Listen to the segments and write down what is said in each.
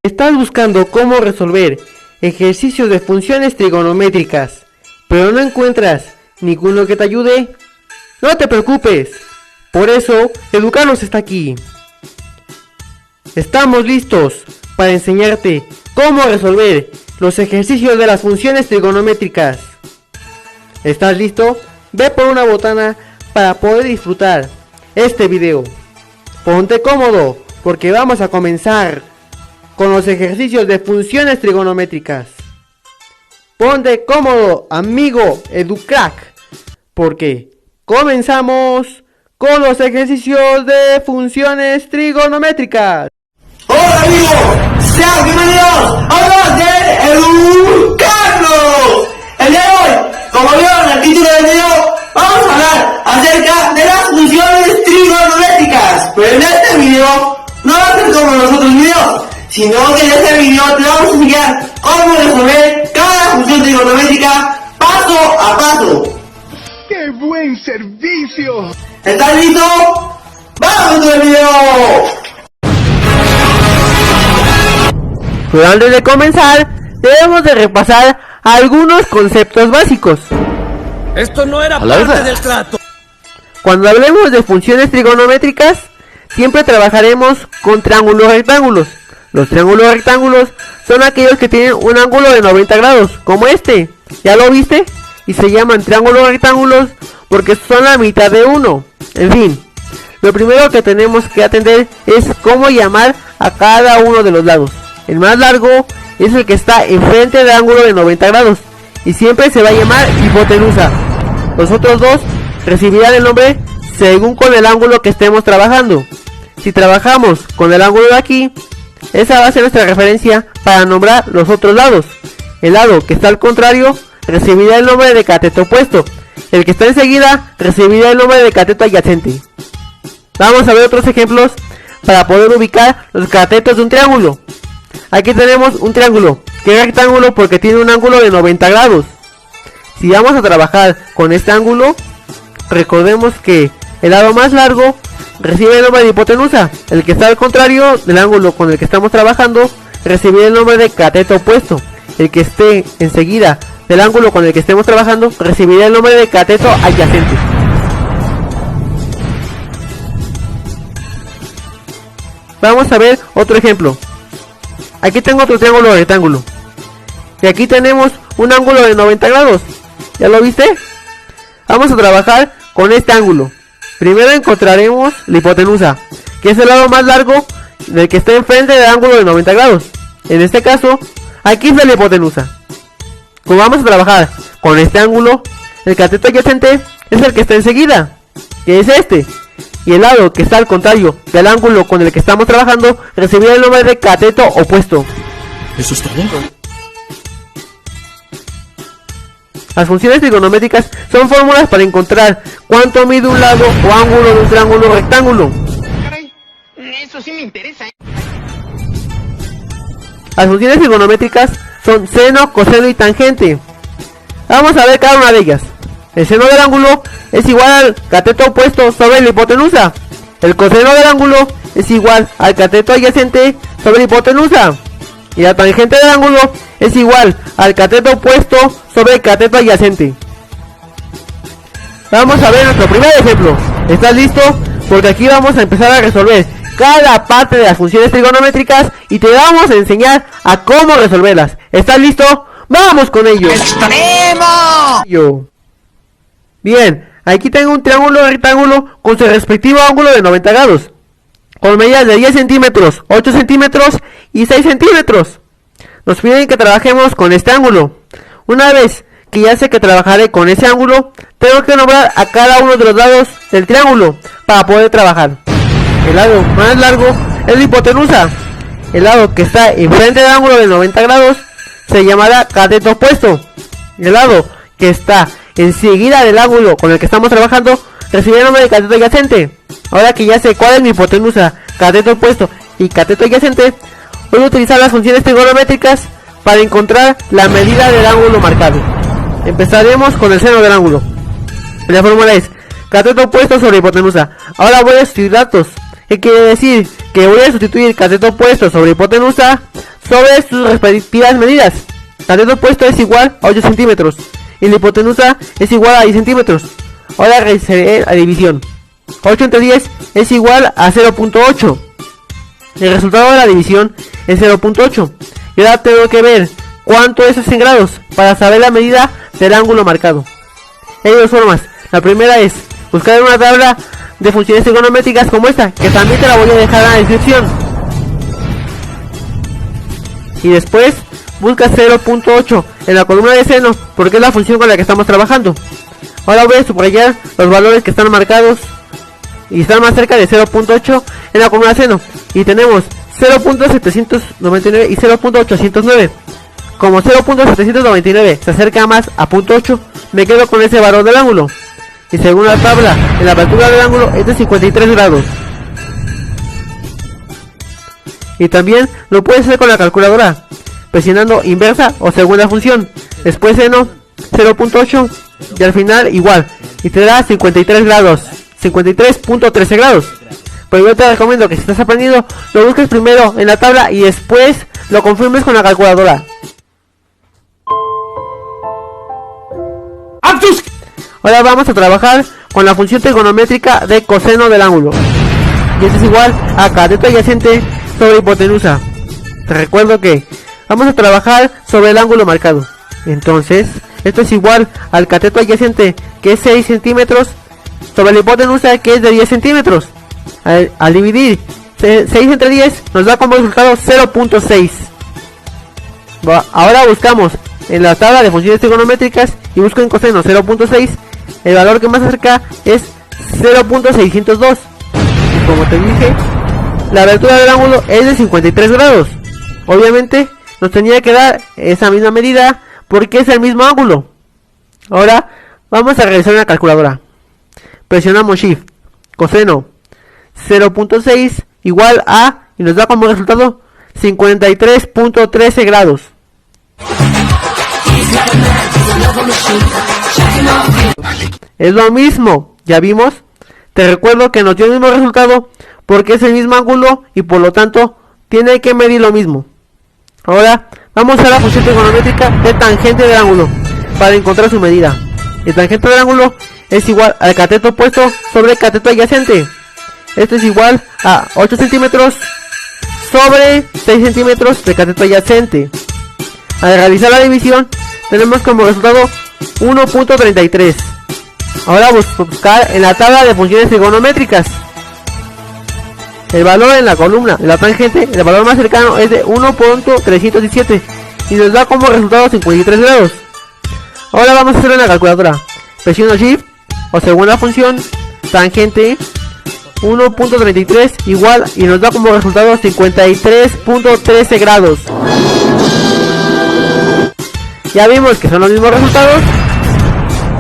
Estás buscando cómo resolver ejercicios de funciones trigonométricas, pero no encuentras ninguno que te ayude. No te preocupes, por eso Educarnos está aquí. Estamos listos para enseñarte cómo resolver los ejercicios de las funciones trigonométricas. ¿Estás listo? Ve por una botana para poder disfrutar este video. Ponte cómodo porque vamos a comenzar con los ejercicios de funciones trigonométricas. Ponte cómodo, amigo EduCrack, porque comenzamos con los ejercicios de funciones trigonométricas. ¡Hola amigos! ¡Sean bienvenidos a los de EduCarlos! El día de hoy, como vieron en el título del video, vamos a hablar acerca de las funciones trigonométricas. Pero en este video no va a ser como en los otros videos, sino que en este video te vamos a enseñar cómo resolver cada función trigonométrica paso a paso. ¡Qué buen servicio! ¿Estás listo? ¡Vamos con el video! Pero antes de comenzar, debemos de repasar algunos conceptos básicos. Esto no era parte del trato. Cuando hablemos de funciones trigonométricas, siempre trabajaremos con triángulos rectángulos. Los triángulos rectángulos son aquellos que tienen un ángulo de 90 grados, como este. ¿Ya lo viste? Y se llaman triángulos rectángulos porque son la mitad de uno. En fin, lo primero que tenemos que atender es cómo llamar a cada uno de los lados. El más largo es el que está enfrente del ángulo de 90 grados y siempre se va a llamar hipotenusa. Los otros dos recibirán el nombre según con el ángulo que estemos trabajando. Si trabajamos con el ángulo de aquí, esa va a ser nuestra referencia para nombrar los otros lados. El lado que está al contrario recibirá el nombre de cateto opuesto. El que está enseguida recibirá el nombre de cateto adyacente. Vamos a ver otros ejemplos para poder ubicar los catetos de un triángulo. Aquí tenemos un triángulo que es rectángulo porque tiene un ángulo de 90 grados. Si vamos a trabajar con este ángulo, recordemos que el lado más largo recibe el nombre de hipotenusa. El que está al contrario del ángulo con el que estamos trabajando recibirá el nombre de cateto opuesto. El que esté enseguida del ángulo con el que estemos trabajando recibirá el nombre de cateto adyacente. Vamos a ver otro ejemplo. Aquí tengo otro triángulo rectángulo y aquí tenemos un ángulo de 90 grados. ¿Ya lo viste? Vamos a trabajar con este ángulo. Primero encontraremos la hipotenusa, que es el lado más largo del que está enfrente del ángulo de 90 grados. En este caso, aquí está la hipotenusa. Como vamos a trabajar con este ángulo, el cateto adyacente es el que está enseguida, que es este. Y el lado que está al contrario del ángulo con el que estamos trabajando recibirá el nombre de cateto opuesto. ¿Eso es todo? Las funciones trigonométricas son fórmulas para encontrar cuánto mide un lado o ángulo de un triángulo rectángulo. Caray, eso sí me interesa, ¿eh? Las funciones trigonométricas son seno, coseno y tangente. Vamos a ver cada una de ellas. El seno del ángulo es igual al cateto opuesto sobre la hipotenusa. El coseno del ángulo es igual al cateto adyacente sobre la hipotenusa. Y la tangente del ángulo es igual al cateto opuesto sobre el cateto adyacente. Vamos a ver nuestro primer ejemplo. ¿Estás listo? Porque aquí vamos a empezar a resolver cada parte de las funciones trigonométricas y te vamos a enseñar a cómo resolverlas. ¿Estás listo? ¡Vamos con ello! ¡Extremo! Bien, aquí tengo un triángulo rectángulo con su respectivo ángulo de 90 grados. Con medidas de 10 centímetros, 8 centímetros y 6 centímetros. Nos piden que trabajemos con este ángulo. Una vez que ya sé que trabajaré con ese ángulo, tengo que nombrar a cada uno de los lados del triángulo para poder trabajar. El lado más largo es la hipotenusa. El lado que está enfrente del ángulo de 90 grados se llamará cateto opuesto. El lado que está enseguida del ángulo con el que estamos trabajando recibirá el nombre de cateto adyacente. Ahora que ya sé cuál es mi hipotenusa, cateto opuesto y cateto adyacente, voy a utilizar las funciones trigonométricas para encontrar la medida del ángulo marcado. Empezaremos con el seno del ángulo. La fórmula es cateto opuesto sobre hipotenusa. Ahora voy a sustituir datos. ¿Qué quiere decir? Que voy a sustituir cateto opuesto sobre hipotenusa sobre sus respectivas medidas. Cateto opuesto es igual a 8 centímetros y la hipotenusa es igual a 10 centímetros. Ahora realizaré la división. 8 entre 10 es igual a 0.8. El resultado de la división es 0.8. Y ahora tengo que ver cuánto es en grados para saber la medida del ángulo marcado. Hay dos formas. La primera es buscar una tabla de funciones trigonométricas como esta, que también te la voy a dejar en la descripción. Y después busca 0.8 en la columna de seno, porque es la función con la que estamos trabajando. Ahora voy a subrayar los valores que están marcados y están más cerca de 0.8 en la columna de seno. Y tenemos 0.799 y 0.809. Como 0.799 se acerca más a 0.8, me quedo con ese valor del ángulo. Y según la tabla, en la apertura del ángulo es de 53 grados. Y también lo puedes hacer con la calculadora, presionando inversa o segunda función, después seno 0.8 y al final igual, y te da 53 grados, 53.13 grados. Pero yo te recomiendo que si estás aprendiendo, lo busques primero en la tabla y después lo confirmes con la calculadora. Ahora vamos a trabajar con la función trigonométrica de coseno del ángulo. Y esto es igual a cateto adyacente sobre hipotenusa. Te recuerdo que vamos a trabajar sobre el ángulo marcado. Entonces, esto es igual al cateto adyacente, que es 6 centímetros, sobre la hipotenusa, que es de 10 centímetros. Al dividir 6 entre 10, nos da como resultado 0.6. Ahora buscamos en la tabla de funciones trigonométricas y busco en coseno 0.6. El valor que más acerca es 0.602. Y como te dije, la abertura del ángulo es de 53 grados. Obviamente nos tenía que dar esa misma medida porque es el mismo ángulo. Ahora vamos a realizar una calculadora. Presionamos Shift, coseno 0.6 igual a, y nos da como resultado 53.13 grados. Es lo mismo, ya vimos. Te recuerdo que nos dio el mismo resultado porque es el mismo ángulo y por lo tanto tiene que medir lo mismo. Ahora vamos a la función trigonométrica de tangente del ángulo para encontrar su medida. El tangente del ángulo es igual al cateto opuesto sobre el cateto adyacente. Esto es igual a 8 centímetros sobre 6 centímetros de cateto adyacente. Al realizar la división tenemos como resultado 1.33. Ahora buscar en la tabla de funciones trigonométricas el valor en la columna de la tangente. El valor más cercano es de 1.317 y nos da como resultado 53 grados. Ahora vamos a hacer una calculadora. Presiono Shift o segunda función, tangente 1.33 igual, y nos da como resultado 53.13 grados. Ya vimos que son los mismos resultados.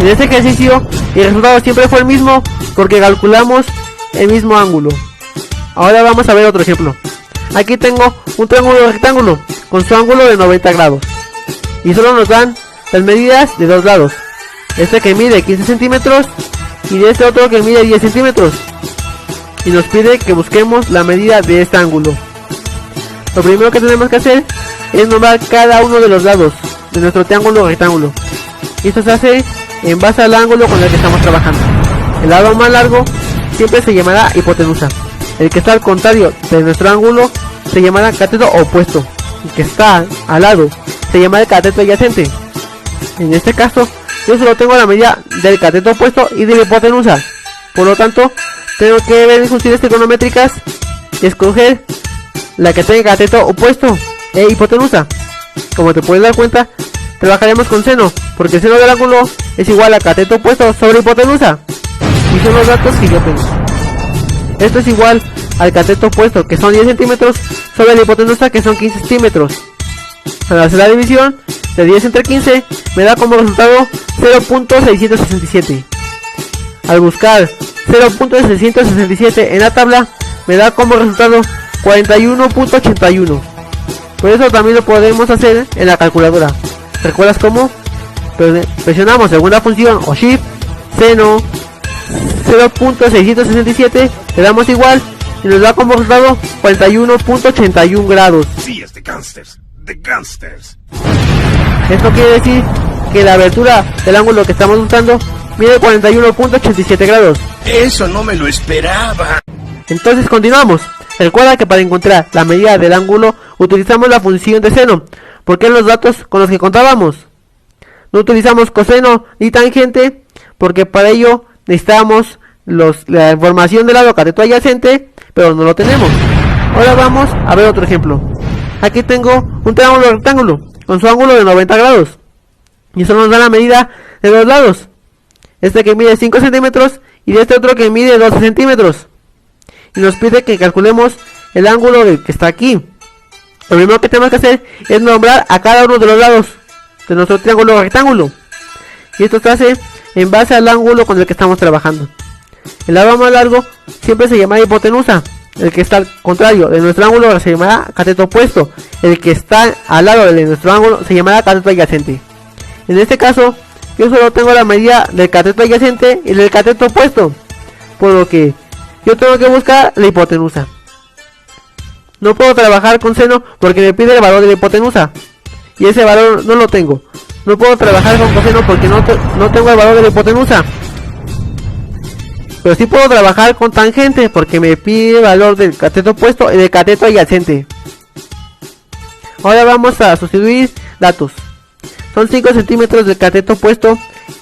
En este ejercicio el resultado siempre fue el mismo porque calculamos el mismo ángulo. Ahora vamos a ver otro ejemplo. Aquí tengo un triángulo rectángulo con su ángulo de 90 grados y solo nos dan las medidas de dos lados. Este que mide 15 centímetros y de este otro que mide 10 centímetros. Y nos pide que busquemos la medida de este ángulo. Lo primero que tenemos que hacer es nombrar cada uno de los lados de nuestro triángulo rectángulo. Y esto se hace en base al ángulo con el que estamos trabajando. El lado más largo siempre se llamará hipotenusa. El que está al contrario de nuestro ángulo se llamará cateto opuesto. El que está al lado se llamará cateto adyacente. En este caso, yo solo tengo la medida del cateto opuesto y de la hipotenusa. Por lo tanto, tengo que ver mis funciones trigonométricas y escoger la que tenga cateto opuesto e hipotenusa. Como te puedes dar cuenta, trabajaremos con seno, porque el seno del ángulo es igual a cateto opuesto sobre hipotenusa. Y son los datos que yo tengo. Esto es igual al cateto opuesto, que son 10 centímetros, sobre la hipotenusa, que son 15 centímetros. Al hacer la división de 10 entre 15, me da como resultado 0.667. Al buscar 0.667 en la tabla, me da como resultado 41.81. Por eso también lo podemos hacer en la calculadora. ¿Recuerdas cómo? Presionamos segunda función o Shift, seno 0.667, le damos igual y nos da como resultado 41.81 grados. Sí, es de gangsters. De gangsters. Esto quiere decir que la abertura del ángulo que estamos buscando mide 41.87 grados. Eso no me lo esperaba. Entonces continuamos. Recuerda que para encontrar la medida del ángulo utilizamos la función de seno, porque en los datos con los que contábamos. No utilizamos coseno ni tangente, porque para ello necesitamos la información del lado cateto adyacente, pero no lo tenemos. Ahora vamos a ver otro ejemplo. Aquí tengo un triángulo rectángulo con su ángulo de 90 grados. Y eso nos da la medida de dos lados. Este que mide 5 centímetros y de este otro que mide 12 centímetros. Y nos pide que calculemos el ángulo que está aquí. Lo primero que tenemos que hacer es nombrar a cada uno de los lados de nuestro triángulo rectángulo. Y esto se hace en base al ángulo con el que estamos trabajando. El lado más largo siempre se llamará hipotenusa. El que está al contrario de nuestro ángulo se llamará cateto opuesto. El que está al lado de nuestro ángulo se llamará cateto adyacente. En este caso, yo solo tengo la medida del cateto adyacente y del cateto opuesto, por lo que yo tengo que buscar la hipotenusa. No puedo trabajar con seno porque me pide el valor de la hipotenusa, y ese valor no lo tengo. No puedo trabajar con coseno porque no tengo el valor de la hipotenusa. Pero sí puedo trabajar con tangente porque me pide el valor del cateto opuesto y del cateto adyacente. Ahora vamos a sustituir datos. Son 5 centímetros del cateto opuesto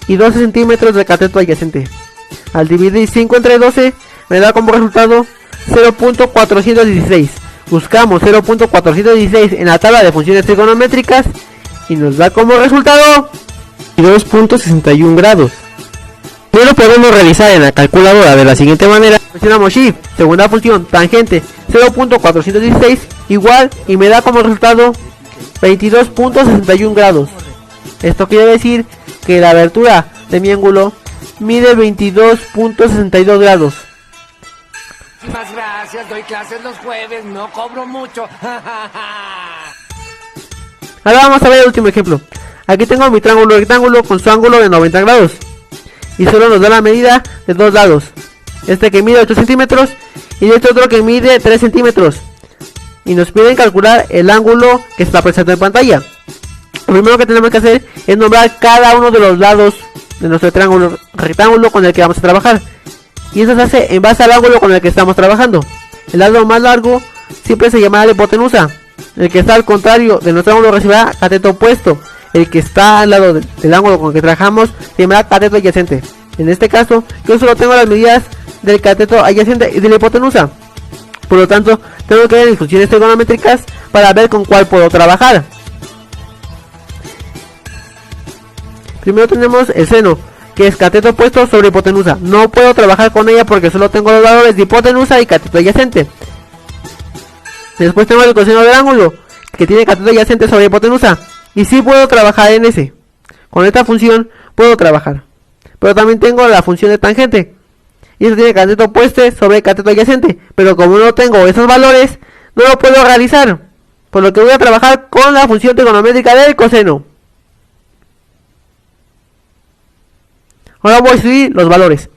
y 12 centímetros del cateto adyacente. Al dividir 5 entre 12 me da como resultado 0.416. Buscamos 0.416 en la tabla de funciones trigonométricas y nos da como resultado 2.61 grados. Y lo podemos realizar en la calculadora de la siguiente manera. Presionamos Shift, segunda función, tangente 0.416 igual, y me da como resultado 22.61 grados. Esto quiere decir que la abertura de mi ángulo mide 22.62 grados. Muchísimas gracias, doy clases los jueves, no cobro mucho. Ahora vamos a ver el último ejemplo. Aquí tengo mi triángulo rectángulo con su ángulo de 90 grados. Y solo nos da la medida de dos lados. Este que mide 8 centímetros y este otro que mide 3 centímetros. Y nos piden calcular el ángulo que está presente en pantalla. Lo primero que tenemos que hacer es nombrar cada uno de los lados de nuestro triángulo rectángulo con el que vamos a trabajar. Y eso se hace en base al ángulo con el que estamos trabajando. El lado más largo siempre se llamará la hipotenusa. El que está al contrario de nuestro ángulo recibirá cateto opuesto. El que está al lado del ángulo con el que trabajamos se llamará cateto adyacente. En este caso, yo solo tengo las medidas del cateto adyacente y de la hipotenusa. Por lo tanto, tengo que ver las funciones trigonométricas para ver con cuál puedo trabajar. Primero tenemos el seno, que es cateto opuesto sobre hipotenusa. No puedo trabajar con ella porque solo tengo los valores de hipotenusa y cateto adyacente. Después tengo el coseno del ángulo, que tiene cateto adyacente sobre hipotenusa. Y sí puedo trabajar en ese. Con esta función puedo trabajar. Pero también tengo la función de tangente. Y eso tiene cateto opuesto sobre cateto adyacente. Pero como no tengo esos valores, no lo puedo realizar. Por lo que voy a trabajar con la función trigonométrica del coseno. Ahora voy a subir los valores.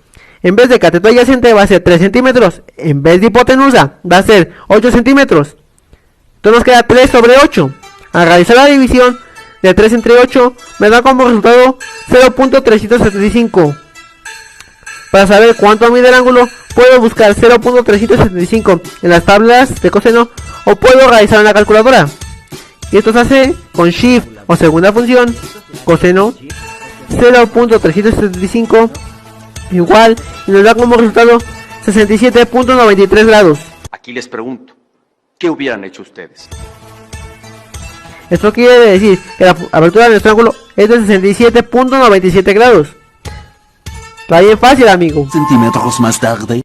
En vez de cateto adyacente va a ser 3 centímetros. En vez de hipotenusa va a ser 8 centímetros. Entonces nos queda 3 sobre 8. Al realizar la división de 3 entre 8 me da como resultado 0.375. Para saber cuánto mide el ángulo puedo buscar 0.375 en las tablas de coseno o puedo realizar en la calculadora. Y esto se hace con Shift o segunda función, coseno 0.375 igual, y nos da como resultado 67.93 grados. Aquí les pregunto, ¿qué hubieran hecho ustedes? Esto quiere decir que la abertura de nuestro ángulo es de 67.97 grados. Está bien fácil, amigo. Centímetros más tarde.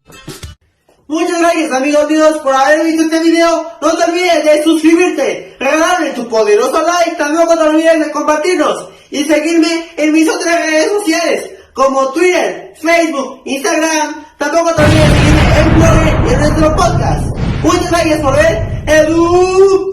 Muchas gracias amigos míos por haber visto este video. No te olvides de suscribirte, regalarme tu poderoso like, tampoco te olvides de compartirnos y seguirme en mis otras redes sociales como Twitter, Facebook, Instagram. Tampoco te olvides de seguirme en Blogger y en nuestro podcast. Muchas gracias por ver Educarnos.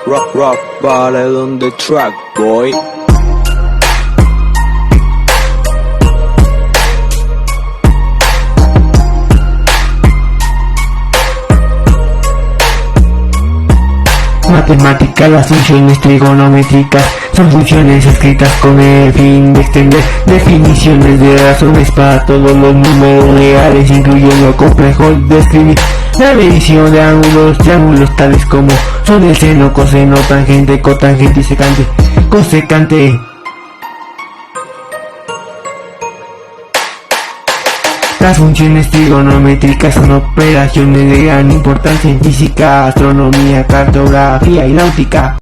Rock, ballad on the track, boy. matemáticas, las funciones trigonométricas son funciones escritas con el fin de extender definiciones de razones para todos los números reales, incluyendo lo complejo de escribir. La medición de ángulos, triángulos tales como son el seno, coseno, tangente, cotangente y secante, cosecante. Las funciones trigonométricas son operaciones de gran importancia en física, astronomía, cartografía y náutica.